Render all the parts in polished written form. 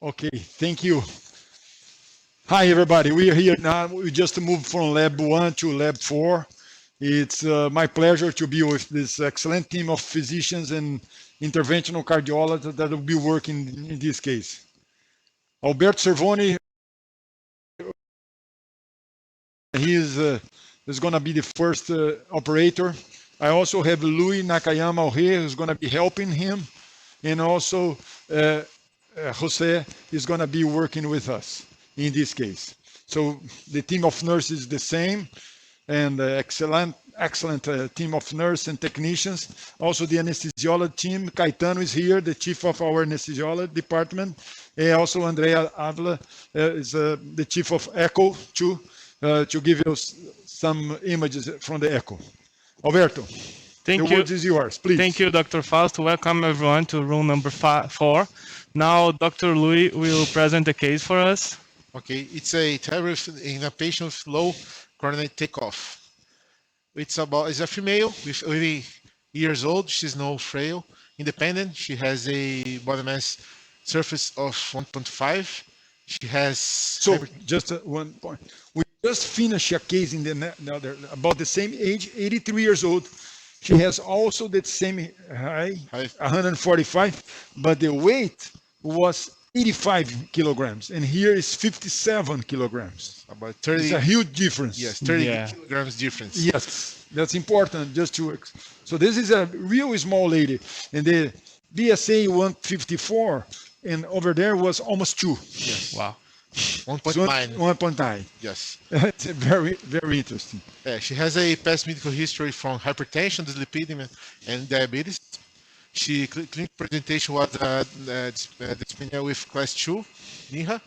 Okay, thank you. Hi, everybody. We are here now. We just moved from Lab 1 to Lab 4. It's my pleasure to be with this excellent team of physicians and interventional cardiologists that will be working in this case. Alberto Cervoni, he is going to be the first operator. I also have Louis Nakayama here, who's going to be helping him. And also, Jose is going to be working with us in this case. So the team of nurses is the same, and excellent team of nurses and technicians. Also the anesthesiology team, Caetano is here, the chief of our anesthesiology department. And also Andrea Avila is the chief of echo too, to give you some images from the echo. Alberto, the word is yours, please. Thank you, Dr. Fausto. Welcome everyone to room number 4. Now, Dr. Louis will present the case for us. Okay, it's a TAVR in a patient with low coronary takeoff. It's a female with 80 years old. She's no frail, independent. She has a body mass surface of 1.5. She has. So just one point. We just finished a case in the about the same age, 83 years old. She has also the same height, 145, but the weight was 85 kilograms, and here is 57 kilograms. About 30. It's a huge difference. Yes, 30 kilograms difference. Yes, that's important. Just to so this is a real small lady, and the BSA 154, and over there was almost 2. Yes. Wow. 1.9. 1.9. Yes. It's very, very interesting. Yeah, she has a past medical history from hypertension, dyslipidemia, and diabetes. She clinical presentation was dyspnea with class 2 NIHA.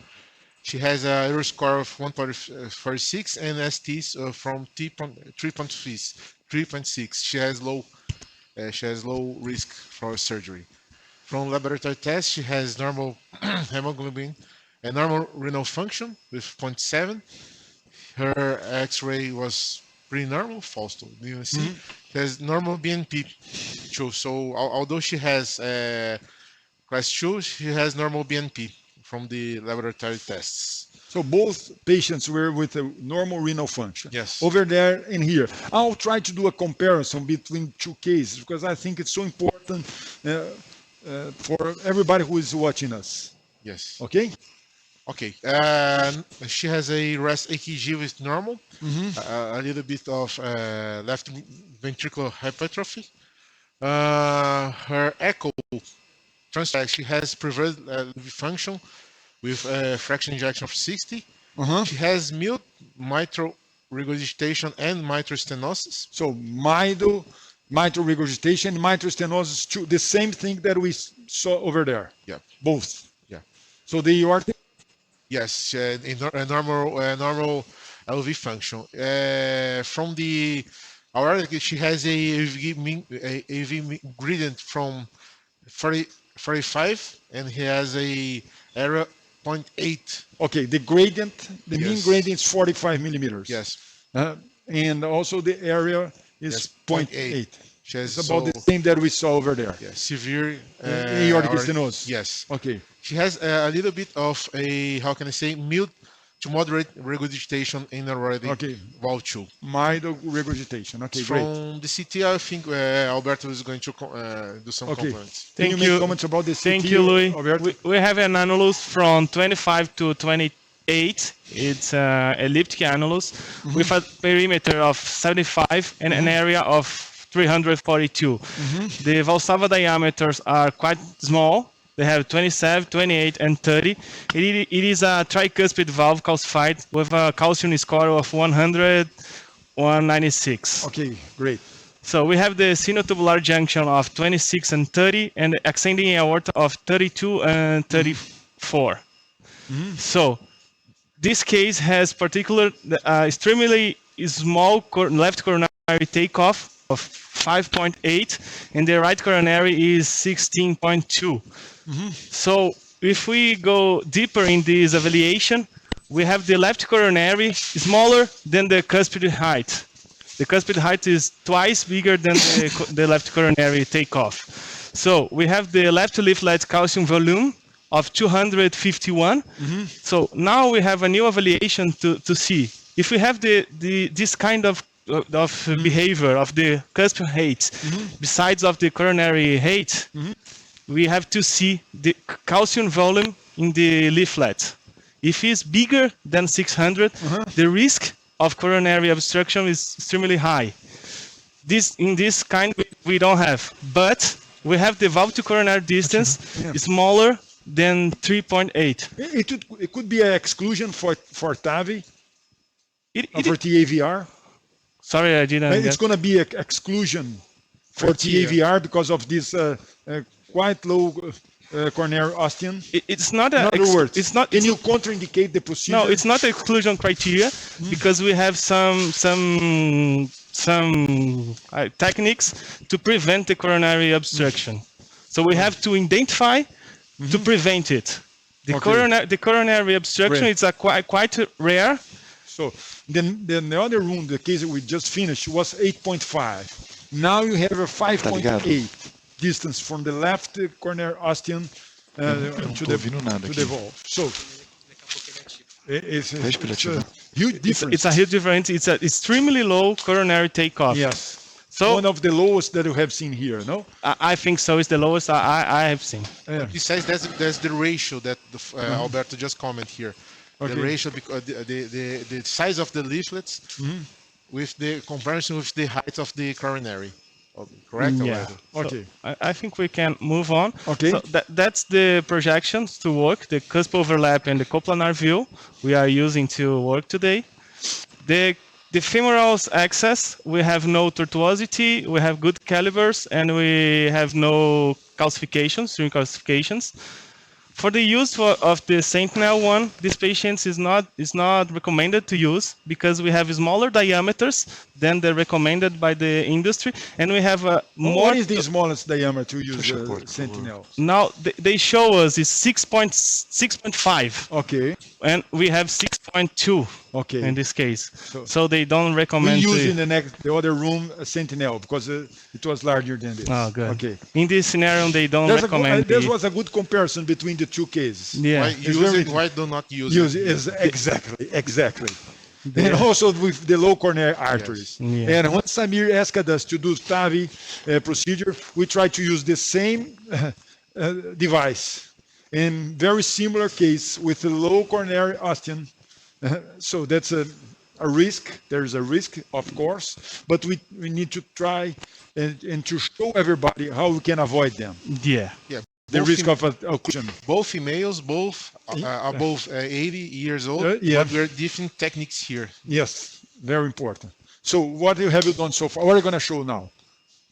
She has a error score of 1.46 and STs from 3.6. She has low risk for surgery. From laboratory tests, she has normal hemoglobin and normal renal function with 0.7. Her X-ray was pretty normal, Fausto. Do you see? She has normal BNP too. So although she has class 2, she has normal BNP from the laboratory tests. So both patients were with a normal renal function. Yes. Over there and here. I'll try to do a comparison between two cases because I think it's so important for everybody who is watching us. Yes. Okay? Okay. She has a rest EKG with normal, a little bit of left ventricular hypertrophy. Her echo transfer, she has preserved function with a fraction ejection of 60. She has mild mitral regurgitation and mitral stenosis. So mitral regurgitation, mitral stenosis, the same thing that we saw over there. Yeah. Both. Yeah. So the aortic. Yes, a normal LV function. From the aortic, she has a AV gradient from 45, and he has a error 0.8. Okay, the gradient, the mean gradient is 45 millimeters. Yes. And also the area is 0.8. It's about the same that we saw over there. Yes, severe aortic stenosis. Yes. Okay. She has a little bit of a, how can I say, mild to moderate regurgitation in aortic valve 2. Mild regurgitation. Okay, great. From the CT, I think Alberto is going to do some comments. Can you make comments about the CT? Thank you, Louis. Alberto? We have an annulus from 25 to 28. It's elliptic annulus with a perimeter of 75 and an area of 342. The valsalva diameters are quite small. They have 27, 28, and 30. It is a tricuspid valve calcified with a calcium score of 100, 196. Okay, great. So we have the sinotubular junction of 26 and 30, and the ascending aorta of 32 and 34. So this case has particular extremely small left coronary takeoff of 5.8, and the right coronary is 16.2. So if we go deeper in this evaluation, we have the left coronary smaller than the cuspid height. The cuspid height is twice bigger than the left coronary takeoff. So we have the left leaflet calcium volume of 251. So now we have a new evaluation to see if we have this kind of behavior of the cusp height besides of the coronary height. We have to see the calcium volume in the leaflet. If it's bigger than 600, the risk of coronary obstruction is extremely high. In this kind we don't have, but we have the valve to coronary distance smaller than 3.8. It could be an exclusion for TAVI, for TAVR. Sorry, I didn't. It's going to be an exclusion for TAVR because of this quite low coronary ostium. It's not In other words, it's not. Can you contraindicate the procedure? No, it's not exclusion criteria because we have some techniques to prevent the coronary obstruction. So we have to identify to prevent it. The coronary obstruction is a quite rare. So then the other room, the case we just finished, was 8.5. Now you have a 5.8 distance from the left coronary ostium to the valve. So it's a huge difference. It's a huge difference. It's an extremely low coronary takeoff. Yes. So one of the lowest that you have seen here, no? I think so. It's the lowest I have seen. Besides, there's the ratio that Alberto just commented here. The ratio, because the size of the leaflets with the comparison with the height of the coronary. Correct? Yeah. Okay. So I think we can move on. Okay. So that's the projections to work, the cusp overlap and the coplanar view we are using to work today. The femoral axis, we have no tortuosity, we have good calibers, and we have no calcifications, string calcifications. For the use of the Sentinel one, this patient is not recommended to use because we have smaller diameters than the recommended by the industry, and we have a more. What is the smallest diameter to use Sentinel? Now they show us is 6.5. Okay. And we have 6.2. Okay. In this case, so they don't recommend. We use in the other room a Sentinel because it was larger than this. Oh, good. Okay. In this scenario, they don't recommend. There was a good comparison between the two cases. Yeah. Why do not use it? Exactly. And also with the low coronary arteries. Yes. Yeah. And when Samir asked us to do TAVI procedure, we tried to use the same device in very similar case with a low coronary ostium. So that's a risk. There is a risk, of course, but we need to try and to show everybody how we can avoid them. Yeah. The risk of occlusion. Both females, above 80 years old. But there are different techniques here. Yes, very important. So what have you done so far? What are you going to show now?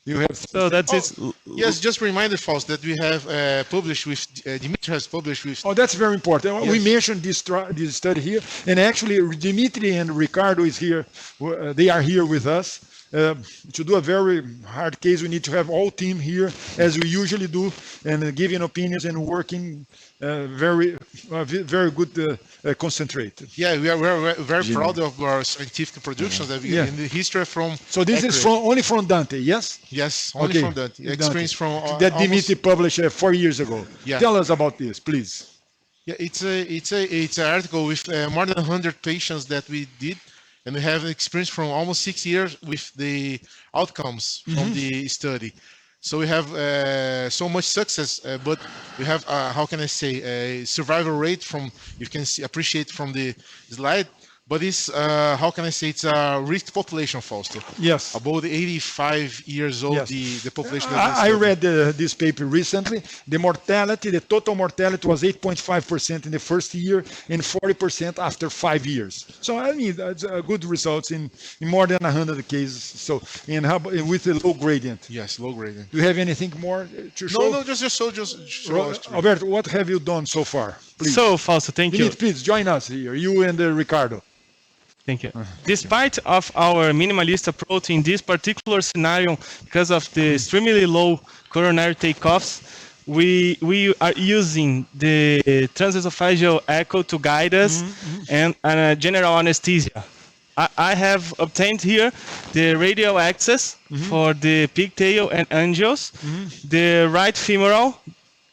You have. So that's it. Yes, just reminder, Faust, that we have published with Dimitri has published with. Oh, that's very important. Yes. We mentioned this study here, and actually Dimitri and Ricardo is here. They are here with us. To do a very hard case, we need to have all team here, as we usually do, and giving opinions and working very good, concentrated. Yeah, we are very proud of our scientific productions that we in the history from. So this is only from Dante, yes? Yes, only from Dante. Experience from that Dimitri published 4 years ago. Yeah. Tell us about this, please. Yeah, it's an article with more than 100 patients that we did. And we have experience from almost 6 years with the outcomes from the study. So we have so much success, but we have, how can I say, a survival rate from, you can appreciate from the slide, but it's, how can I say, it's a risk population, Fausto. Yes. About 85 years old, Yes. the population. I read this paper recently. The total mortality was 8.5% in the first year and 40% after 5 years. So I mean, that's good results in more than 100 cases. So with a low gradient. Yes, low gradient. Do you have anything more to show? No, just show us. Alberto, what have you done so far? Please. So, Fausto, thank you. Please join us here, you and Ricardo. Thank you. Despite of our minimalist approach in this particular scenario, because of the extremely low coronary takeoffs, we are using the transesophageal echo to guide us and general anesthesia. I have obtained here the radial axis for the pigtail and angels, the right femoral,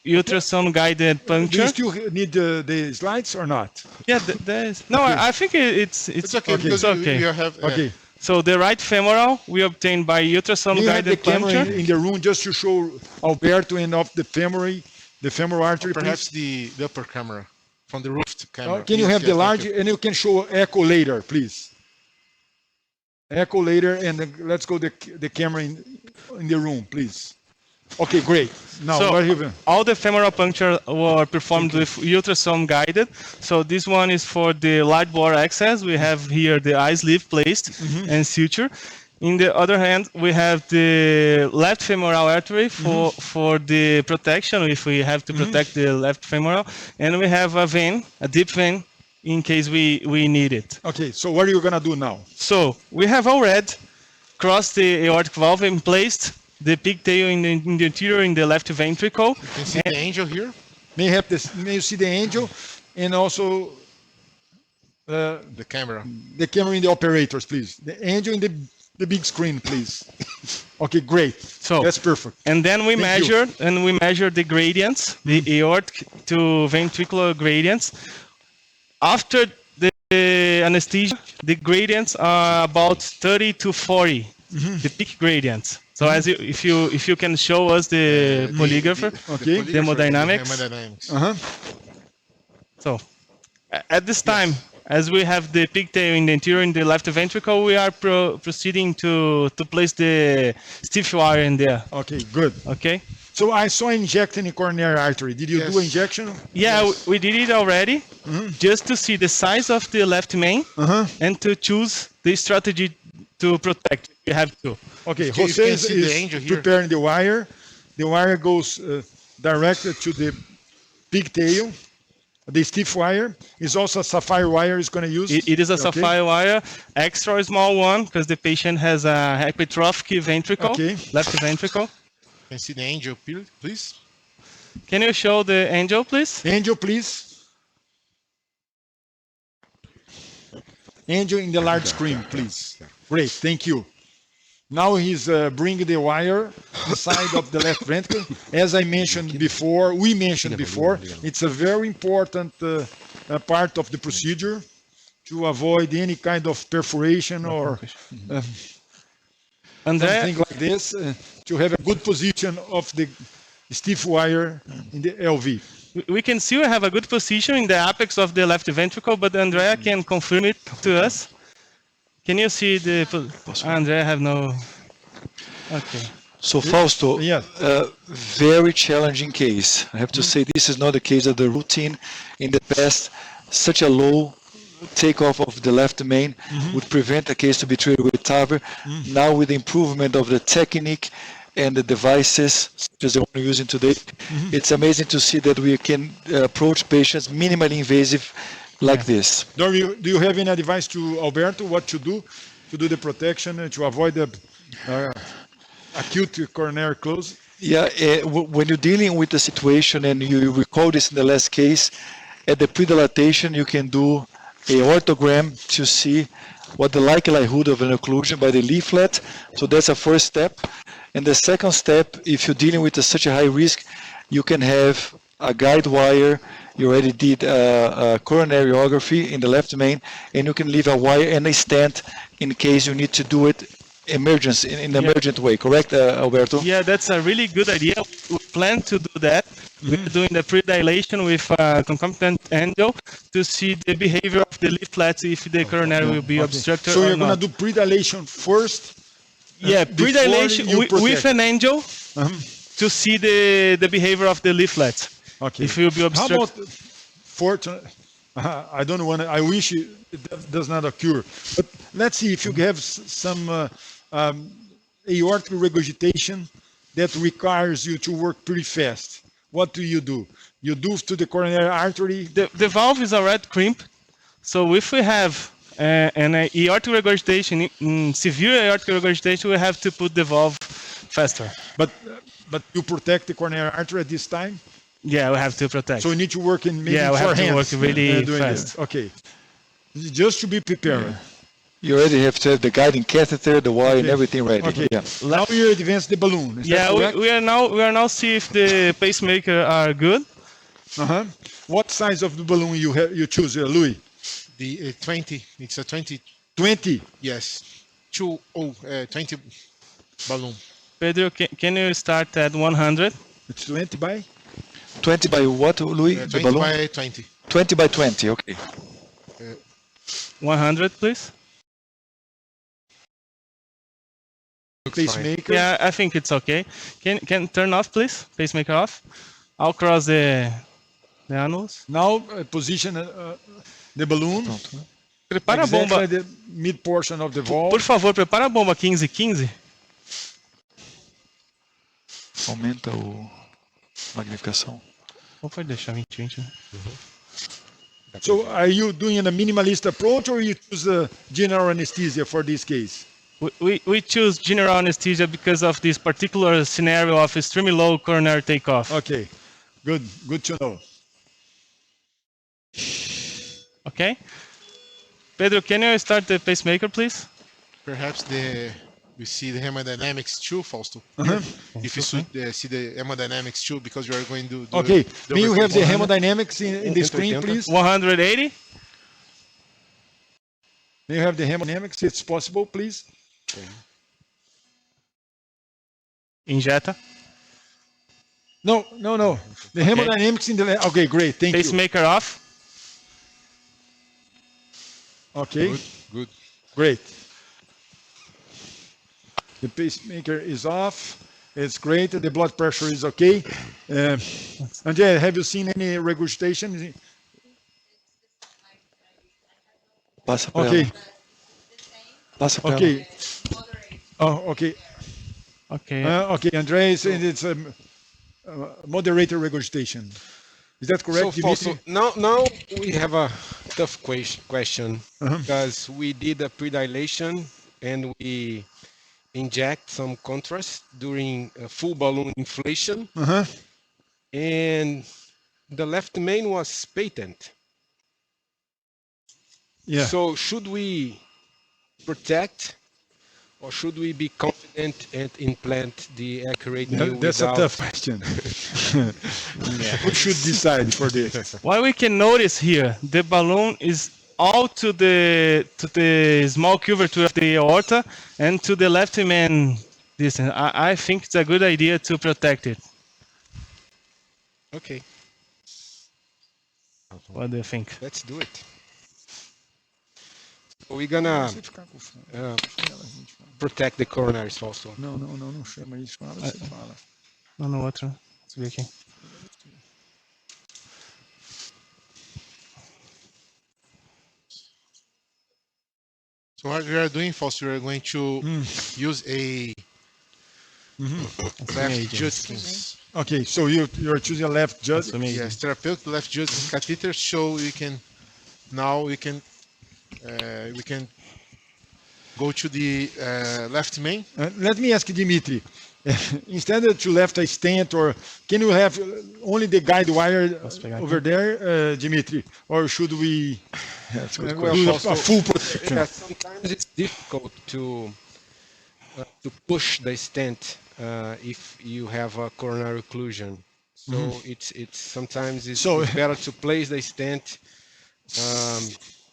ultrasound guided Do you puncture. still need the slides or not? Yeah, there is. No, Okay. I think it's It's okay Okay. because It's okay. you have. Okay. So the right femoral we obtained by Do ultrasound you have the guided camera puncture. in the room just to show Alberto and of the femoral artery, Perhaps please? the upper camera from the roof camera. Can you Yes, have the yes, thank large, you. and you can show echo later, please. Echo later, and then let's go the camera in the room, please. Okay, great. Now, So what have you? all the femoral puncture were performed with ultrasound guided. So this one is for the light bore access. We have here the eye sleeve placed and suture. In the other hand, we have the left femoral artery for the protection if we have to protect the left femoral, and we have a vein, a deep vein, in case we need it. Okay, so what are you gonna do now? So we have already crossed the aortic valve and placed the pigtail in the interior in the left ventricle. You can see the angel here. May have this. May you see the angel, and also The camera. the camera in the operators, please. The angel in the big screen, please. Okay, great. So That's perfect. and then we Thank you. measured the gradients, the aortic to ventricular gradients. After the anesthesia, the gradients are about 30 to 40, the peak gradients. So if you can show us the polygrapher, Okay. the hemodynamics. Hemodynamics. Uh-huh. So at this time, as we have the pigtail in the interior in the left ventricle, we are proceeding to place the stiff wire in there. Okay, good. Okay. So I saw injecting the coronary artery. Did you Yes. do injection? Yeah, we did it already, just to see the size of the left main Uh-huh. and to choose the strategy to protect. You have to. Okay, You Jose can see the is angel here. preparing the wire. The wire goes directed to the pigtail. The stiff wire is also a sapphire wire is going to use. It is a Okay. sapphire wire, extra small one, because the patient has a hypertrophic ventricle, Okay. left ventricle. Can see the angel, please. Can you show the angel, please? Angel, please. Angel in the large screen, please. Great, thank you. Now he's bringing the wire inside of the left ventricle. As I mentioned before, we mentioned before, it's a very important part of the procedure to avoid any kind of perforation or Andrea, something like this, to have a good position of the stiff wire in the LV. we can see we have a good position in the apex of the left ventricle, but Andrea can confirm it to us. Can you see the... Andrea have no... Okay. So Fausto, Yes. very challenging case. I have to say this is not the case of the routine. In the past, such a low takeoff of the left main would prevent a case to be treated with TAVR. Now with the improvement of the technique and the devices, such as the one we're using today, it's amazing to see that we can approach patients minimally invasive like this. Do you have any advice to Alberto what to do the protection to avoid the acute coronary close? Yeah, when you're dealing with the situation, and you recall this in the last case, at the pre-dilatation you can do a aortogram to see what the likelihood of an occlusion by the leaflet. So that's a first step. And the second step, if you're dealing with such a high risk, you can have a guide wire. You already did a coronariography in the left main, and you can leave a wire and a stent in case you need to do it in emergent way. Correct, Alberto? Yeah, that's a really good idea. We plan to do that. We're doing the pre-dilation with concomitant angel to see the behavior of the leaflets if the coronary will be obstructed So or you're going not. to do predilation first? Yeah, before predilation you with protect. an angel to see the behavior of the leaflets. Okay. If it will be How obstructed. about fortunate? I don't want to. I wish it does not occur. But let's see if you have some aortic regurgitation that requires you to work pretty fast. What do? You do to the coronary artery. The valve is already crimped, so if we have an aortic regurgitation, severe aortic regurgitation, we have to put the valve faster. But you protect the coronary artery at this time. Yeah, we have to protect. So you need to work in maybe Yeah, we have to forehand, work really doing fast. this. Okay, just to be prepared. You already have to have the guiding catheter, the wire, and Okay. everything ready. Okay. Yeah. Now you advance the balloon. Is Yeah, that correct? we are now see if the pacemaker are good. Uh-huh. What size of the balloon you choose, Louis? The 20. It's a 20. 20. Yes. 20 balloon. Pedro, can you start at 100? It's 20 by? 20 by what, Louis? The 20 balloon? by 20. 20 by 20, okay. 100, please. Pacemaker. Yeah, I think it's okay. Can turn off, please? Pacemaker off. I'll cross the annulus. Now position the balloon Prepara a exactly bomba. at the mid portion of the valve. Por favor, prepara a bomba 15-15. Aumenta o magnificação. Ou pode deixar 20-20, né? So are you doing a minimalist approach or you choose general anesthesia for this case? We choose general anesthesia because of this particular scenario of extremely low coronary takeoff. Okay, good to know. Okay? Pedro, can you start the pacemaker, please? Perhaps we see the hemodynamics too, Fausto. If you should see the hemodynamics too, because you are going to do Okay, the may you have the replacement. hemodynamics in the screen, please? 180. May you have the hemodynamics, it's possible, please? Injeta. No. The hemodynamics in the okay, great, thank you. Pacemaker off. Okay, Good. great. The pacemaker is off. It's great. The blood pressure is okay. Andrea, have you seen any regurgitation? Passa pra Okay, ela. Passa pra ela. okay. Oh, okay. Okay. Okay, Andrea is saying it's a moderate regurgitation. Is that correct, So, Dimitri? Fausto, now we have a tough question Uh-huh. because we did a predilation and we inject some contrast during full balloon inflation, Uh-huh. and the left main was patent. Yeah. So should we protect or should we be confident and implant the accurate new That's a without? tough question. Who should decide for this? What we can notice here, the balloon is all to the small curvature of the aorta and to the left main distance. I think it's a good idea to protect it. Okay, What do you think? let's do it. We're gonna protect the coronaries also. Não chama isso. Fala, você fala. Não, no outro. Let's ver aqui. So what we are doing, Fausto, we are going to use a left Judkins. Okay, so you're choosing a left judge. Yes, therapeutic left Judkins catheter. So we can go to the left main. Let me ask Dimitri. Instead of to left a stent, or can you have only the guide wire over there, Dimitri, or should we do a full protection? Yeah, sometimes it's difficult to push the stent if you have a coronary occlusion. So it's sometimes it's better to place the stent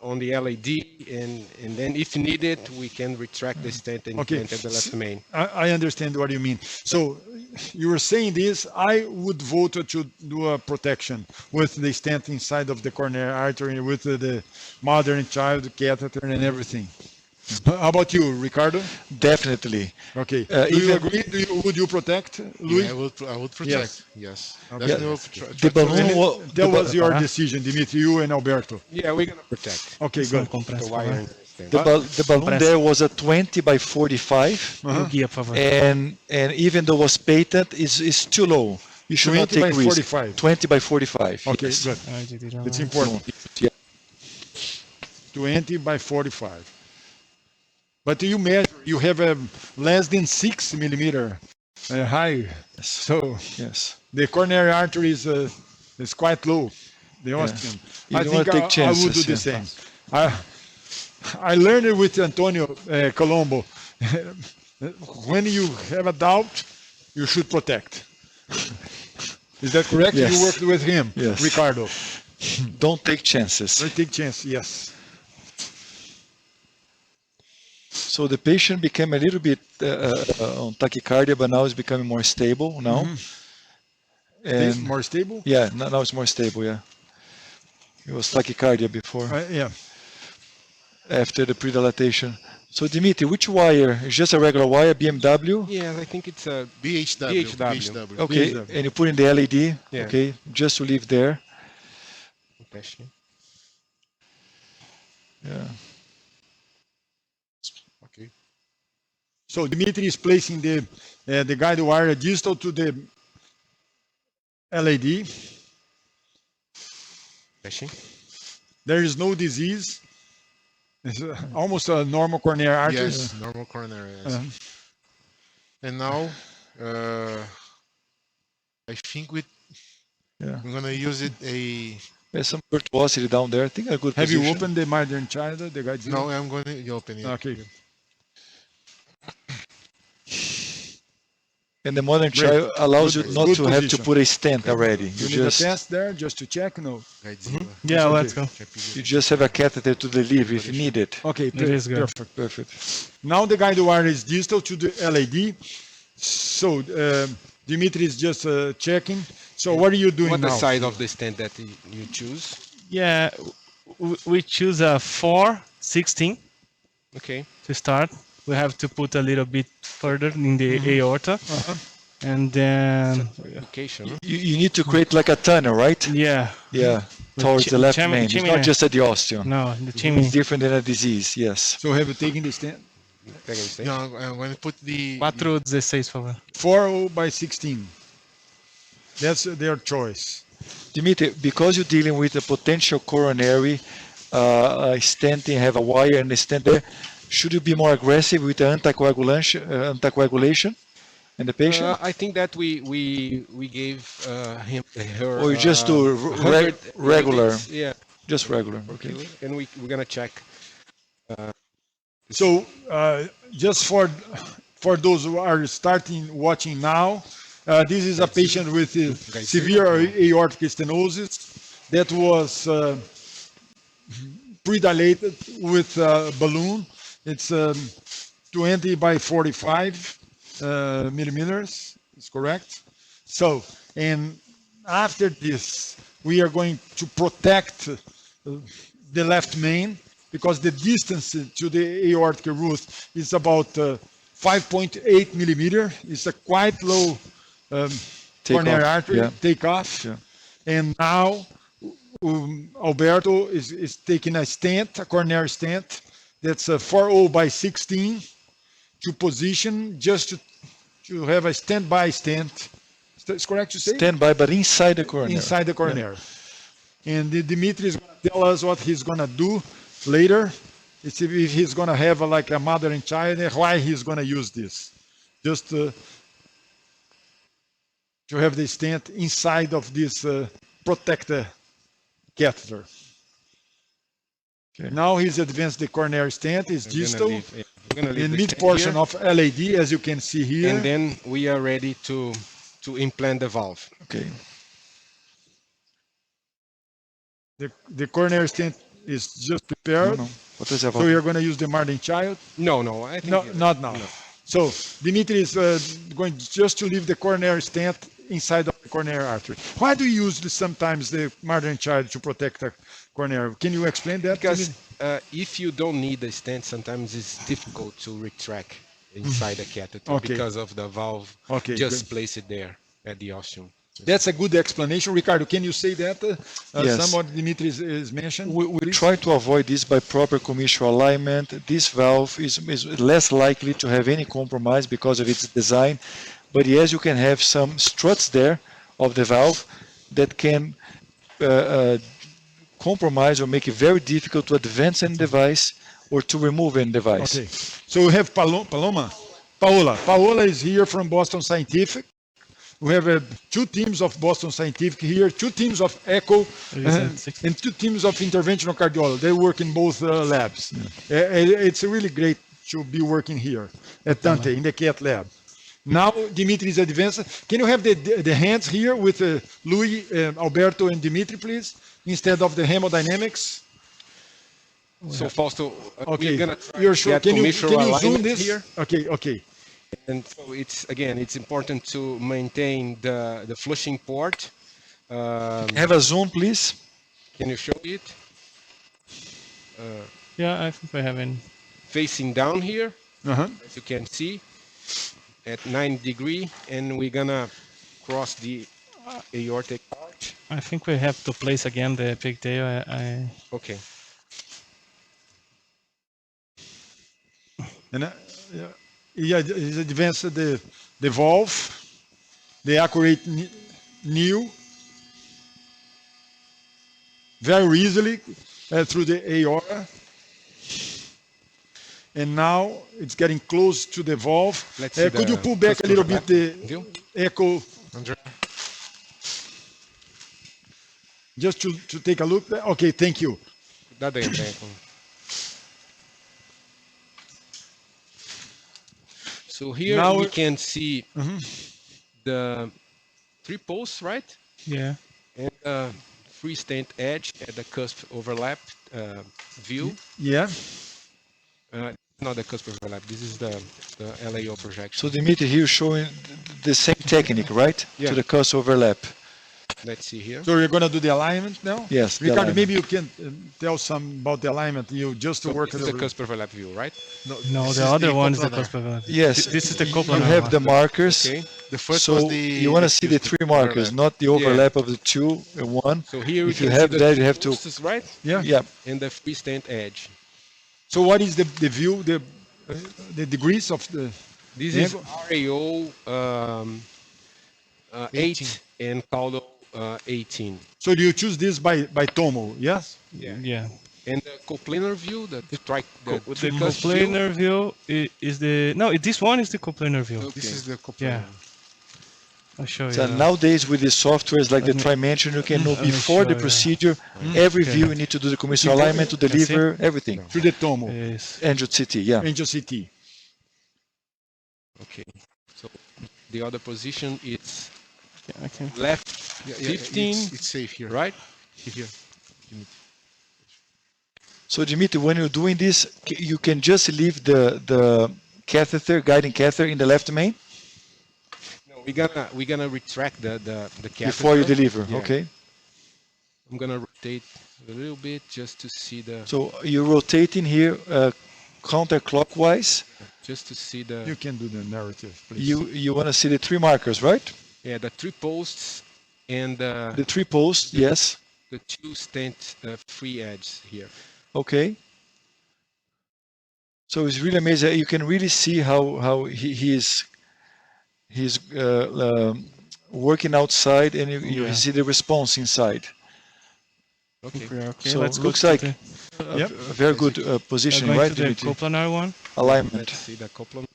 on the LAD, and then if needed, we can retract the stent and implant at the left main. I understand what you mean. So you were saying this, I would vote to do a protection with the stent inside of the coronary artery with the mother and child catheter and everything. How about you, Ricardo? Definitely. Okay. Do you agree? Would you protect, Louis? Yeah, I would protect. Yes. Okay. Definitely will The balloon That was your decision, Dimitri, you and Alberto. Yeah, we're gonna protect Okay, good. the wire and the stent. the balloon there was a 20 by 45, O guia, por favor. and even though it was patent, is too low. You should not 20 take by risk. 45. 20 by 45. Okay, yes. good. It's important. Yeah. 20 by 45. But you measure, you have a less than 6 millimeter high. So Yes. the coronary artery is quite low. The ostium. You I don't wanna think take I would do chances, the yeah. same. I learned it with Antonio Colombo. When you have a doubt, you should protect. Is that correct? Yes. You worked with him, Yes. Ricardo. Don't take chances. Don't take chance. Yes. So the patient became a little bit on tachycardia, but now it's becoming more stable now. And More stable. yeah, now it's more stable. Yeah, it was tachycardia before. Yeah. After the pre-dilatation. So Dimitri, which wire? It's just a regular wire, BMW? Yes, I think it's a BHW. BHW. Okay, BMW. and you put in the LED, Yeah. okay, just to leave there. Testing. Yeah. Okay. So Dimitri is placing the guide wire distal to the LED. Testing. There is no disease. It's almost a normal coronary artery. Yes, normal coronary. Yes. And now, I think Yeah. I'm gonna use it There's some virtuosity down there. I think a good Have position. you opened the modern child, the guide? No, I'm going to open it. Okay. And the modern child allows you not Good to have to position. put a stent already. You You need just a test there just to check? No. Godzilla. Yeah, let's go. you just have a catheter to deliver if needed. Okay, It is good. perfect. Perfect. Now the guide wire is distal to the LED. So Dimitri is just checking. So what are you doing What now? the side of the stent that you choose? Yeah, we choose a 4/16 Okay. to start. We have to put a little bit further in the aorta, and then Application. Huh? You need to create like a tunnel, right? yeah, Yeah, towards the left main. It's chimney. not just at the osteum. no, the It's chimney. different than a disease, yes. So have you taken the stand? Pega aí, No, I'm going to put the 4/16, por favor. 4/16. That's their choice. Dimitri, because you're dealing with a potential coronary stenting, have a wire and a stent there, should you be more aggressive with the anticoagulation in the patient? I think that we gave her. Or you just do 100 regular? units, yeah. Just regular, okay. And we're gonna check. So just for those who are starting watching now, this is a patient with severe aortic stenosis that was pre-dilated with a balloon. It's 20 by 45 millimeters. Is correct. So, and after this, we are going to protect the left main because the distance to the aortic root is about 5.8 millimeter. It's a quite low coronary artery takeoff. Yeah. And now Alberto is taking a stent, a coronary stent, that's a 4/16 to position just to have a standby stent. It's correct to say? Standby, but inside the coronary. Inside the coronary. And Dimitri is going to tell us what he's going to do later. It's if he's going to have like a mother and child, and why he's going to use this. Just to have the stent inside of this protector catheter. Okay. Now he's advanced the coronary stent, is distal, We're gonna leave in the mid stent portion here, of LAD, as you can see here. and then we are ready to implant the valve. Okay. The coronary stent is just prepared. No. What is that? So you're going to use the Martin child? No, I think No, not now. So Dimitri is going just to leave the coronary stent inside of the coronary artery. Why do you use sometimes the Martin child to protect the coronary? Can you explain that? to because me? if you don't need the stent, sometimes it's difficult to retract inside the catheter Okay. because of the valve. Okay, Just good. place it there at the ostium. That's a good explanation. Ricardo, can you say that? Yes. Some what Dimitri is mentioned? We please? try to avoid this by proper commissure alignment. This valve is less likely to have any compromise because of its design. But yes, you can have some struts there of the valve that can compromise or make it very difficult to advance any device or to remove any device. Okay. So we have Paola. Paola is here from Boston Scientific. We have two teams of Boston Scientific here, two teams of echo, and two teams of interventional cardiology. They work in both labs. It's really great to be working here at Dante in the CAT lab. Now Dimitri is advanced. Can you have the hands here with Louis, Alberto, and Dimitri, please, instead of the hemodynamics? So Fausto, Okay, we're gonna try you're to sure? get Can you commercial zoom alignment this? here. Okay. And so it's important to maintain the flushing port. Have a zoom, please. Can you show it? Yeah, I think we have in. Facing down here, Uh-huh. as you can see, at 90 degrees, and we're gonna cross the aortic arch. I think we have to place again the pigtail. Okay. And he's advanced the valve, the accurate knee, very easily through the aorta. And now it's getting close to the valve. Let's see Could you the pull back a little bit the view. echo, Andre? just to take a look? Okay, thank you. Dá daí, André. So here Now we we- can see the three posts, right? Yeah. And free stent edge at the cusp overlap view. Yeah. Not the cusp overlap. This is the LAO projection. So Dimitri here showing the same technique, right? Yeah. To the cusp overlap. Let's see here. So you're going to do the alignment now? Yes, the Ricardo, alignment. maybe you can tell some about the alignment. You just to So work this a is the little. cusp overlap view, right? No, This the is other the one is the coplanar. cusp. Yes, This is the you coplanar have one. the markers. Okay. The first So was the. you want to see the three markers, overlap. not the overlap of the two and one. So here we If you can have see that, the you have to. posts, right? Yeah. Yeah. And the free stent edge. So what is the view, the degrees of the? This Yeah. is RAO 8 and Caldo 18. So do you choose this by Tomo? Yes. Yeah. And the coplanar view, the The cusp view. coplanar view is the this one is the coplanar view. This is the coplanar. Yeah. I'll show you. So now. nowadays with the softwares like the Trimension, you can know Let me before the show you. procedure, every Okay. view you need to do the commercial alignment to Can see? deliver everything. Through the Tomo, Yes. Angel CT, yeah. Angel CT. Okay. So the other position is I can. left Yeah, 15, It's safe here. right? Here. So Dimitri, when you're doing this, you can just leave the catheter, guiding catheter in the left main No, we're gonna retract the catheter. before you deliver, Yeah. okay? I'm gonna rotate a little bit just to see the So you're rotating here counterclockwise. just to see the You can do the narrative, please. You want to see the three markers, right? the three posts and The three posts, yes. the two stent free edges here. Okay. So it's really amazing. You can really see how he's working outside, and you Yeah. see the response inside. Okay. Okay, So let's it go looks to like the, Yep. a very good position, going right, to the Dimitri? coplanar one. Alignment. Let's see the coupling.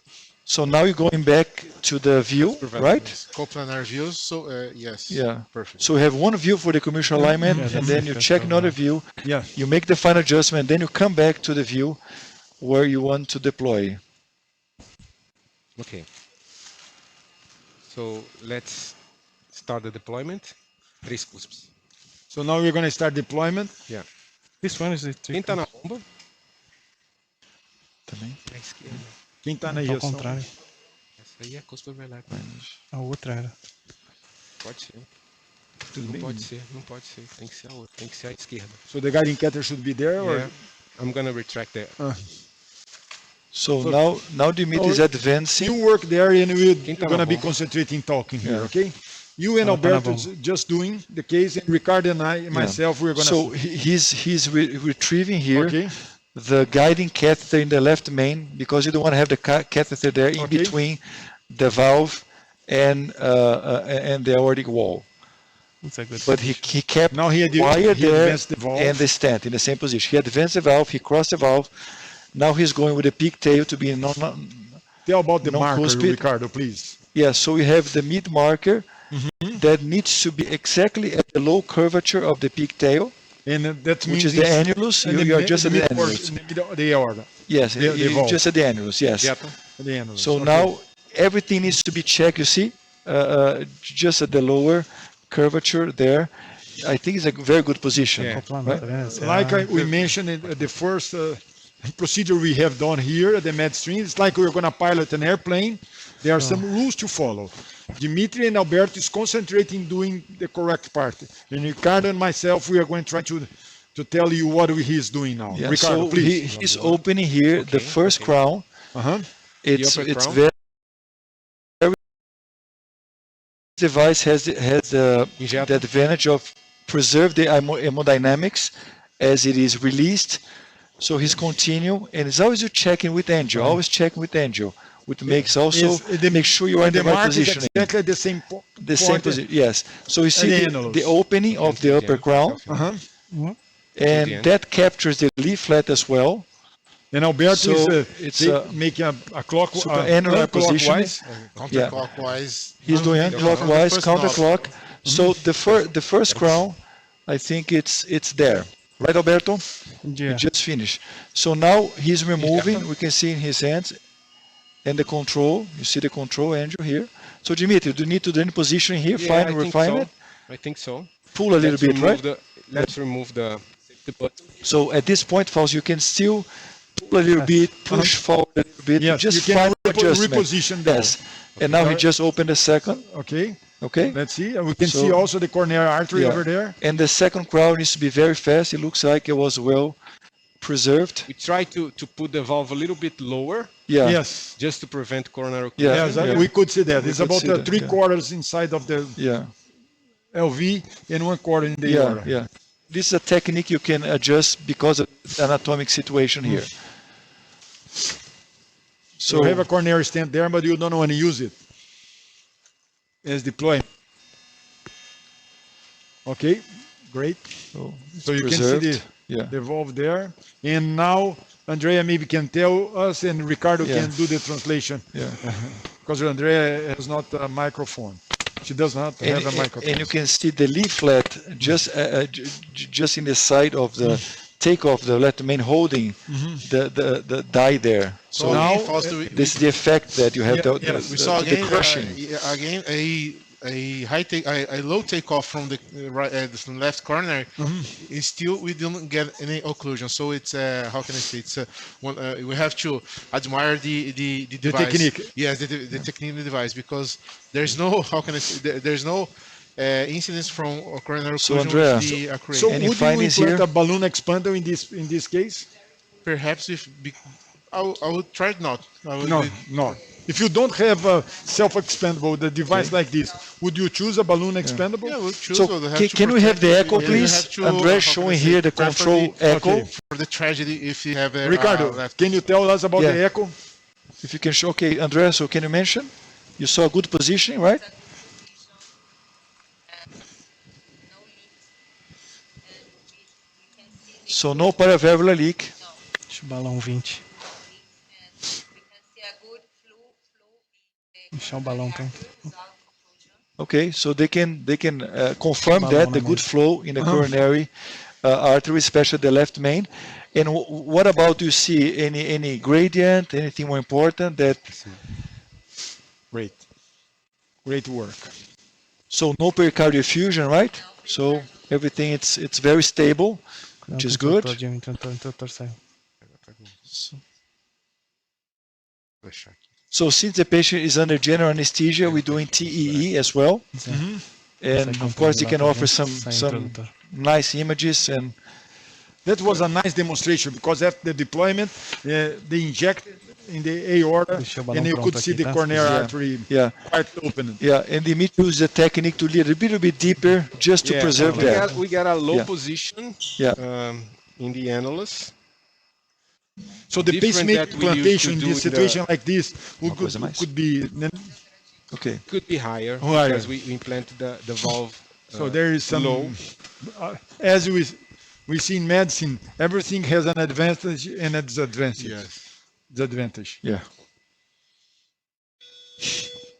So now you're going back to the view, right? Coplanar views. So yes. Yeah. Perfect. So you have one view for the commercial alignment, Yeah, and that's then it, you that's check the another one. view. Yeah. You make the final adjustment, then you come back to the view where you want to deploy. Okay. So let's start the deployment. Três cusps. So now we're going to start deployment. Yeah. This one is the Quem tá na bomba? Também. À esquerda. Quem está na Ao injeção? contrário. Essa aí é cuspa overlap. A outra era. Pode ser. Tudo Não bem? pode ser, não pode ser. Tem que ser a outra. Tem que ser a esquerda. So the guiding catheter should be there, Yeah. or I'm gonna retract that. So now Dimitri is advancing. you work there, and we're Quem tá na going to be bomba? concentrating talking here, Yeah. okay? You and Tá na Alberto bomba. just doing the case, and Ricardo and I, myself, we're going to. So he's retrieving here Okay. the guiding catheter in the left main because you don't want to have the catheter there in Okay. between the valve and the aortic wall. It's a good. But he kept Now he wire there advanced the valve. and the stent in the same position. He advanced the valve, he crossed the valve. Now he's going with the pigtail to be Tell about the no marker, cuspid. Ricardo, please. yeah. So we have the mid marker that needs to be exactly at the low curvature of the pigtail, And that means which is the it's annulus. in the You are mid- just at the mid annulus. portion, in the middle of the aorta. Yes, The valve. just at the annulus. Yes. Jetta. The annulus. So Okay. now everything needs to be checked. You see, just at the lower curvature there. I think it's a very good position. Yeah. Acoplamento, tá vendo? Esse Like é- we mentioned in the first procedure we have done here at the MedStream, it's like we're going to pilot an airplane. There are some rules to follow. Dimitri and Alberto is concentrating doing the correct part. And Ricardo and myself, we are going to try to tell you what he is doing now. Yeah, Ricardo, so please. he's opening here the first crown. Uh-huh. It's upper it's crown? very device has the Injector. advantage of preserve the hemodynamics as it is released. So he's continue, and it's always you checking with angio, always checking with angio, which makes also make sure you are in the right mark is position. exactly the same The same position, yes. So you see the the annulus. opening of the upper crown, Uh-huh. and end. that captures the leaflet as well. And Alberto So is it's making a clock supraannular positioning. Counterclockwise. He's doing clockwise, counterclock. So the first crown, I think it's there, right, Alberto? Yeah. We just finished. So now he's removing. We can see in his hands, and the control. You see the control angel here. So Dimitri, do you need to do any position here? Yeah, Fine, I think refine so. it. I think so. Pull a little bit, right? Let's remove the button. So at this point, Fausto, you can still pull a little bit, push forward a little bit, Yes, just you can find adjustment. reposition that. Yes. And now he just opened the second. Okay, Okay. let's see. We can So- see also the coronary artery Yeah. over there. And the second crown needs to be very fast. It looks like it was well preserved. We try to put the valve a little bit lower Yeah. Yes. just to prevent coronary Yeah. Yes, occlusion. we could see that. It's could about see that, three yeah. quarters inside of the Yeah. LV and 1/4 in the Yeah. aorta. Yeah. This is a technique you can adjust because of anatomic situation here. So you have a coronary stent there, but you don't want to use it as deployment. Okay, great. So you can see preserved. Yeah. the valve there. And now Andrea maybe can tell us and Ricardo Yeah. can do the translation Yeah. because Andrea has not a microphone. She does not have a microphone. And you can see the leaflet just in the side of the takeoff, the left main holding the die there. So now, again, Fausto, This is the effect that you have. we saw the again, crushing. again a low takeoff from the the left coronary. Is still we didn't get any occlusion. So it's how can I say it's we have to admire the device. technique. Yes, the technique of the device because there's no how can I say there's no incidence from coronary So, occlusion Andrea, with the accurate. So Any would you findings implant here? a balloon expander in this case? Perhaps if I would try it not. I would No, no. If you don't have a self-expandable, the device like this, would you choose a balloon expandable? Yeah, we'll choose. So we'll have to can we have the protect- echo, we please? have to, Andrea how can I showing say, here the preferably- control echo. Okay. for the tragedy if you have a Ricardo, left. can you tell us about Yeah. the echo? If you can show, okay, Andrea, so can you mention? You saw a good positioning, right? So no paravalvular leak. Deixa o balão 20. Deixar o balão tá. Okay, so they can confirm that the good flow in the coronary artery, especially the left main. And what about you see any gradient, anything more important that? Great work. So no pericardial effusion, right? So everything it's very stable, which is good. Introdutor saiu. So since the patient is under general anesthesia, we're doing TEE as well. And of course, you can offer some nice images and That was a nice demonstration because after the deployment, they injected in the aorta Deixa o balão and you could pronto see aqui, the tá? coronary Yeah. artery yeah, quite open. yeah. And Dimitri used the technique to lead a little bit deeper just to preserve that. We got a low Yeah. position Yeah. in the annulus. So the Different pacemaker that we used implantation to in do this in the- situation like this coisa mais. could be. Okay. Could be higher Higher. because we implanted the valve. So there is some low. As we see in medicine, everything has an advantage and a disadvantage. Yes. Disadvantage. Yeah.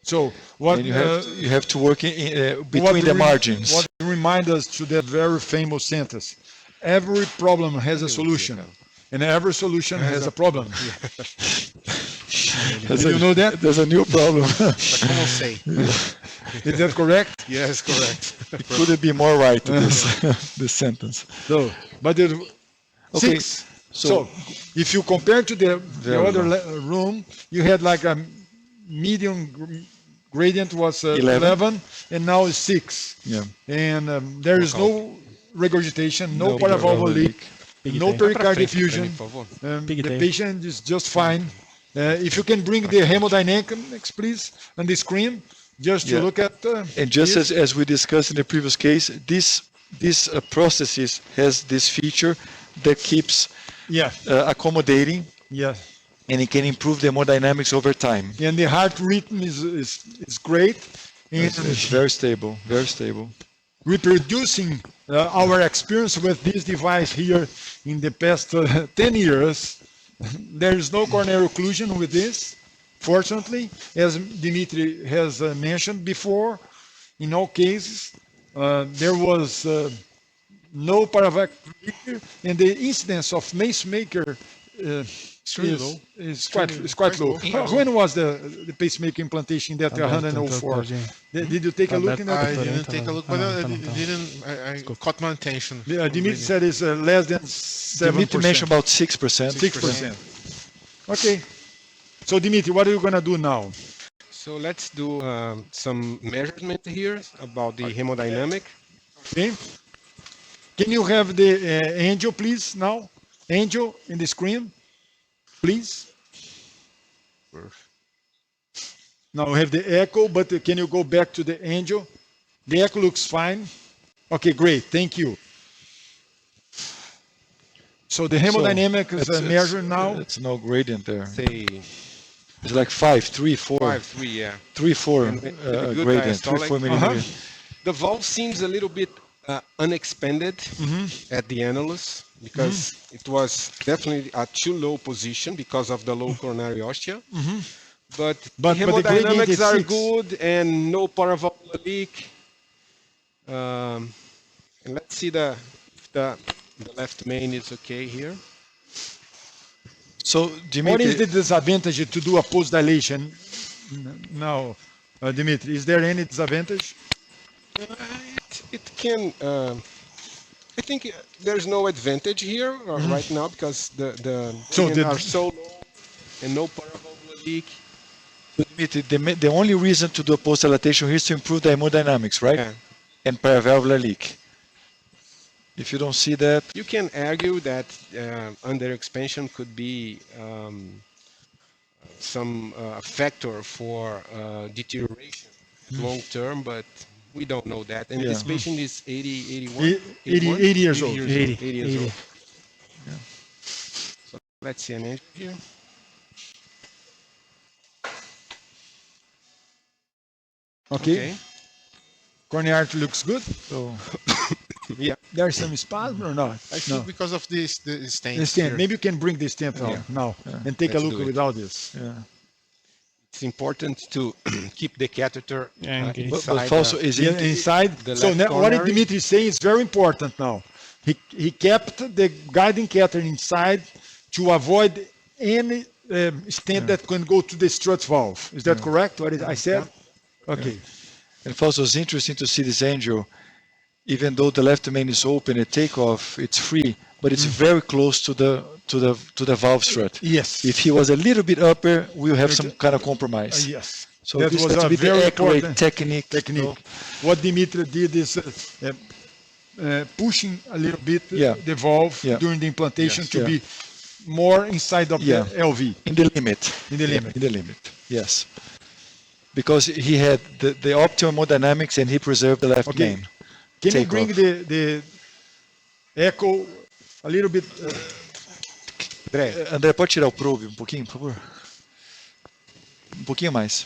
So what And you have to work between the margins. What reminds us to that very famous sentence: every problem has a solution, and every solution has a problem. Did you know that? There's a new problem. Como say? Is that correct? Yes, correct. It couldn't be more right, this sentence. So, but the Okay, six. so- So, if you compare to the Very other low. room, you had like a medium gradient was 11. 11, and now is 6. Yeah. And there is no regurgitation, no No paravalvular paravalvular leak, no Big pericardial frente pra mim, effusion. por favor. Big The day. patient is just fine. If you can bring the hemodynamics, please, on the screen, just to Yeah. look at. And just this. as we discussed in the previous case, this processes has this feature that keeps Yeah, accommodating, yeah. and it can improve the hemodynamics over time. And the heart rhythm is great. And It's very stable, very stable. reproducing our experience with this device here in the past 10 years, there is no coronary occlusion with this. Fortunately, as Dimitri has mentioned before, in all cases, there was no paravascular leak, and the incidence of pacemaker really low. is quite low. When was the pacemaker implantation in that 104? Did you take a look in I that? didn't take a look, but I caught my attention. Dimitri said it's less than 7%. Dimitri mentioned about 6%. 6%. Okay. So Dimitri, what are you gonna do now? So let's do some measurement here about the hemodynamic. Okay. Can you have the angel, please, now? Angel in the screen, please. Now we have the echo, but can you go back to the angel? The echo looks fine. Okay, great. Thank you. So the hemodynamic is measured now. It's no gradient there. Say It's like 5, 3, 4, 5-3, yeah. 3, 4 And with a good gradient, 3, diastolic. 4 millimeters. The valve seems a little bit unexpanded at the annulus because it was definitely a too low position because of the low coronary ostia. But But the the gradient hemodynamics is are 6. good and no paravalvular leak. And let's see if the left main is okay here. So, What Dimitri, is the disadvantage to do a post dilation now, Dimitri? Is there any disadvantage? It can. I think there's no advantage here right now because the So so the- are so low and no paravalvular leak. Dimitri, the only reason to do a post-dilatation here is to improve the hemodynamics, right? Yeah. And paravalvular leak. If you don't see that, You can argue that under expansion could be some factor for deterioration long term, but we don't know that. And this Yeah. patient is 81, 80 years old. 80 years old. So let's see an angel here. Okay. Coronary artery looks good. so Yeah. There's some spasm or not? I think because of the stain. The stent. Maybe you can bring the stent out now and take a Let's look do it. without this. yeah. It's important to keep the catheter Yeah, okay. But inside. also is Yeah, it inside. the So left now, what coronary. Dimitri is saying is very important now. He kept the guiding catheter inside to avoid any stent that can go to the strut valve. Is that correct? What I said? Okay. and also it's interesting to see this angel, even though the left main is open at takeoff, it's free, but it's very close to the valve strut. Yes. If he was a little bit upper, we'll have some kind of compromise. Yes. So That this was has to a be the very accurate important technique. technique. you know. What Dimitri did is pushing a little bit Yeah. the valve Yeah. during the implantation Yes. to Yeah. be more inside of Yeah. the LV. In the limit. In the limit. In the limit, yes. Because he had the optimal hemodynamics and he preserved the left Okay. main. Can you Take bring off. the echo a little bit? André, pode tirar o probe um pouquinho, por favor? Um pouquinho mais.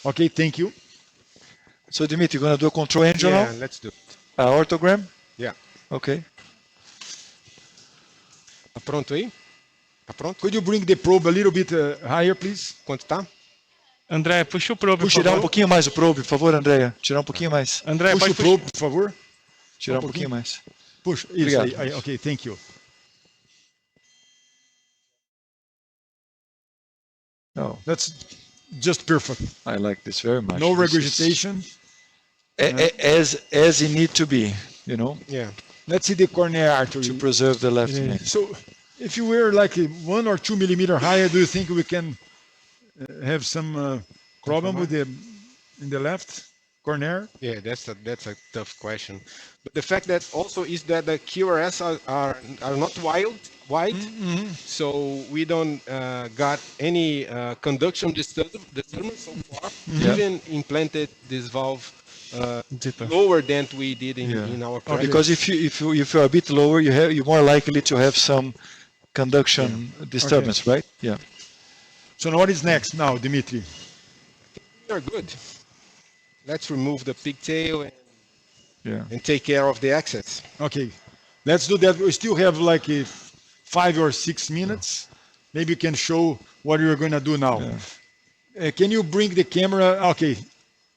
Okay, thank you. So, Dimitri, you're going to do a control angel Yeah, now? let's do it. Orthogram? Yeah. Okay. Tá pronto aí? Tá pronto? Could you bring the probe a little bit higher, please? Quanto tá? André, puxa o probe, por Tirar um favor. pouquinho mais o probe, por favor, Andréia. Tirar um pouquinho mais. André, Puxa pode o puxar. probe, por favor. Tirar um pouquinho. pouquinho mais. Puxa. Isso Obrigado. aí. Ok, thank you. Oh, That's just perfect. I like this very much. No This is regurgitation. as it need to be, you know, Yeah. Let's see the coronary artery. to preserve the left main. So, if you were like 1 or 2 millimeter higher, do you think we can have some problem with the in the left coronary? Yeah, that's a tough question. But the fact that also is that the QRS are not wide, so we don't got any conduction disturbance so far. Even implanted this valve Deeper. lower than we did in our practice. Because if you are a bit lower, you're more likely to have some conduction disturbance, right? Yeah. So, what is next now, Dimitri? we are good. Let's remove the pigtail Yeah. and take care of the access. Okay, let's do that. We still have like 5 or 6 minutes. Maybe you can show what you're going to do now. Can you bring the camera? Okay,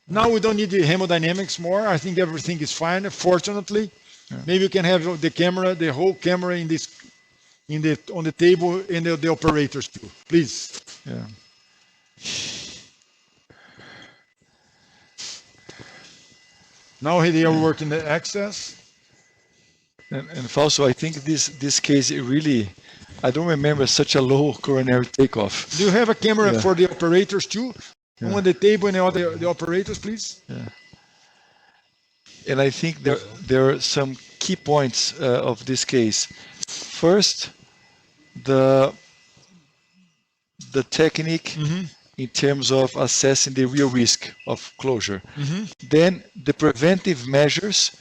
now we don't need the hemodynamics more. I think everything is fine, fortunately. Maybe you can have the camera, the whole camera on the table, and the operators too. Please. Yeah. Now they are working the access. And also, I think this case it really, I don't remember such a low coronary takeoff. Do you have a camera Yeah. for the operators too? On the table and the operators, please. And I think there are some key points of this case. First, the technique in terms of assessing the real risk of closure. Then the preventive measures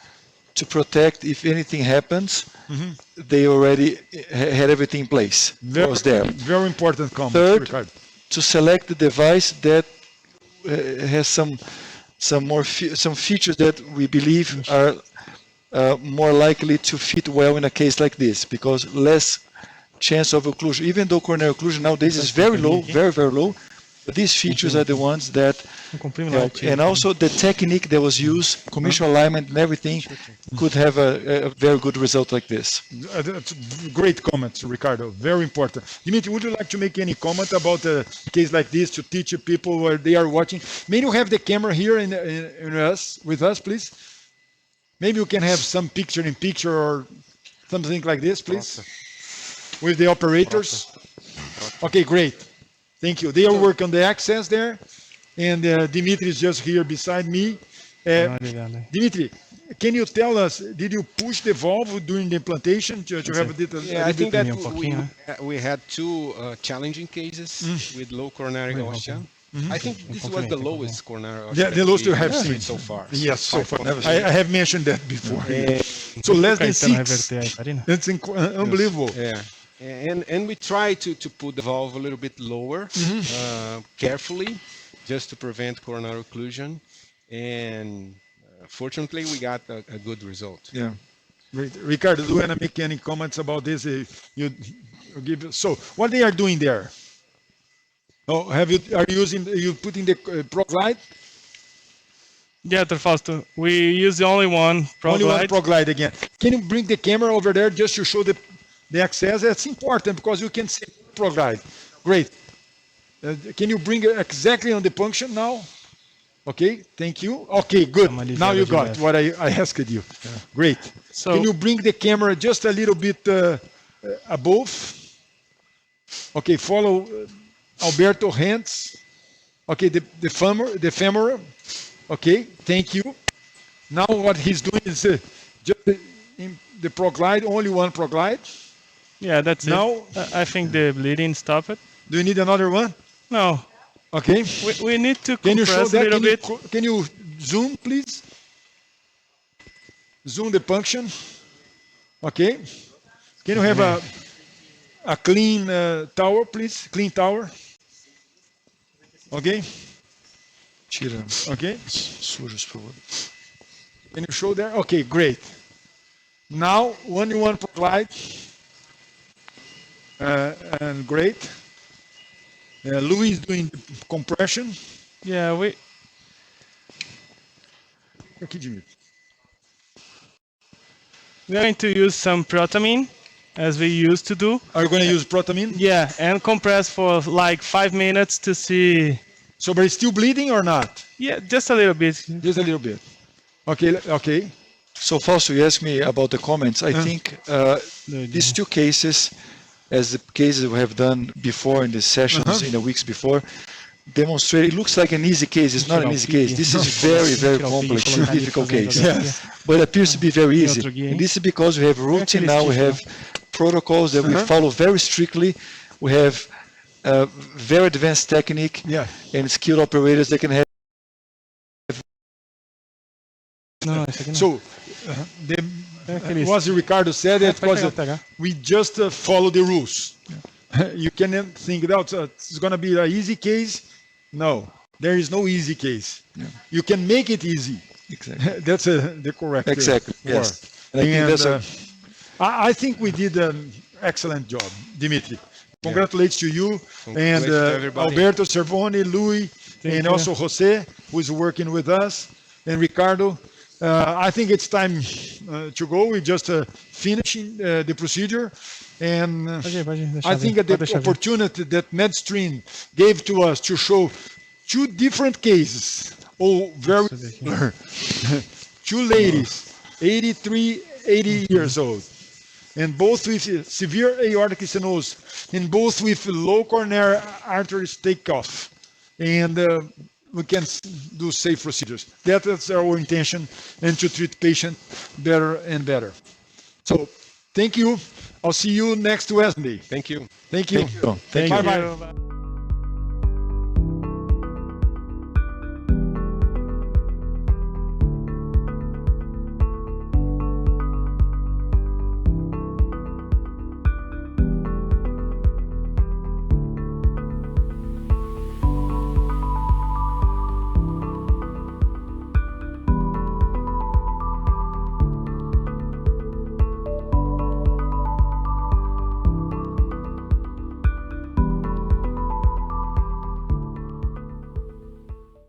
to protect if anything happens, they already had everything in place. Was there. Very important comment, Third, Ricardo. To select the device that has some features that we believe are more likely to fit well in a case like this, because less chance of occlusion. Even though coronary occlusion nowadays is very low, very, very low, but these features are the ones that help. And also the technique that was used, commission alignment and everything, could have a very good result like this. That's great comments, Ricardo. Very important. Dimitri, would you like to make any comment about a case like this to teach people where they are watching? May you have the camera here with us, please? Maybe you can have some picture-in-picture or something like this, please, with the operators. Okay, great. Thank you. They are working on the access there, and Dimitri is just here beside me. Dimitri, can you tell us, did you push the valve during the implantation to have a little? Yeah, I think that we had two challenging cases with low coronary osteum. I think this was the lowest coronary osteum. Yeah, the lowest you have we seen so far. Yes, so far. I have mentioned that before. So less than 6. That's unbelievable. Yeah. And we try to put the valve a little bit lower, carefully, just to prevent coronary occlusion. And fortunately, we got a good result. Yeah. Great. Ricardo, do you want to make any comments about this? So, what they are doing there? Oh, are you putting the ProGlide? Yeah, Dr. Fausto, we use the only one Only one ProGlide. ProGlide again. Can you bring the camera over there just to show the access? That's important because you can see ProGlide. Great. Can you bring it exactly on the punction now? Okay, thank you. Okay, good. Now you got what I asked you. Great. So- Can you bring the camera just a little bit above? Okay, follow Alberto hands. Okay, the femur. Okay, thank you. Now what he's doing is just the ProGlide, only one ProGlide. Yeah, that's Now- it. I think the bleeding stopped it. Do you need another one? No, Okay. we need to Can you show compress a that? little bit. Can you zoom, please? Zoom the punction. Okay. Can you have a clean tower, please? Clean tower. Okay. Tira Okay. sujos, por favor. Can you show there? Okay, great. Now, one ProGlide. And great. Louis is doing the compression. Yeah, we Aqui, Dimitri. we're going to use some protamine, as we used to do. Are you going to use protamine? Yeah, and compress for like 5 minutes to see. So, but it's still bleeding or not? Yeah, just a little bit. Just a little bit. Okay, okay. So Fausto, you asked me about the comments. I think these two cases, as the cases we have done before in the sessions in the weeks before, demonstrate it looks like an easy case. It's not an easy case. This is very, very complex, difficult case. But it appears to be very easy. And this is because we have routine now. We have protocols that we follow very strictly. We have very advanced technique and skilled operators that can have. So, what Ricardo said, it was we just follow the rules. You can think that it's going to be an easy case. No, there is no easy case. You can make it easy. Exactly. That's the correct Exactly. word. Yes. And I think that's I think we did an excellent job, Dimitri. Congratulations to you and to everybody. Alberto Cervoni, Louis, and you. also Jose, who is working with us, and Ricardo. I think it's time to go. We just finishing the procedure, and I think that the opportunity that MedStream gave to us to show two different cases, very similar, two ladies, 83, 80 years old, and both with severe aortic stenosis, and both with low coronary artery takeoff, and we can do safe procedures. That is our intention, and to treat patients better and better. So, thank you. I'll see you next Wednesday. Thank you. Thank you. Thank you. Bye-bye.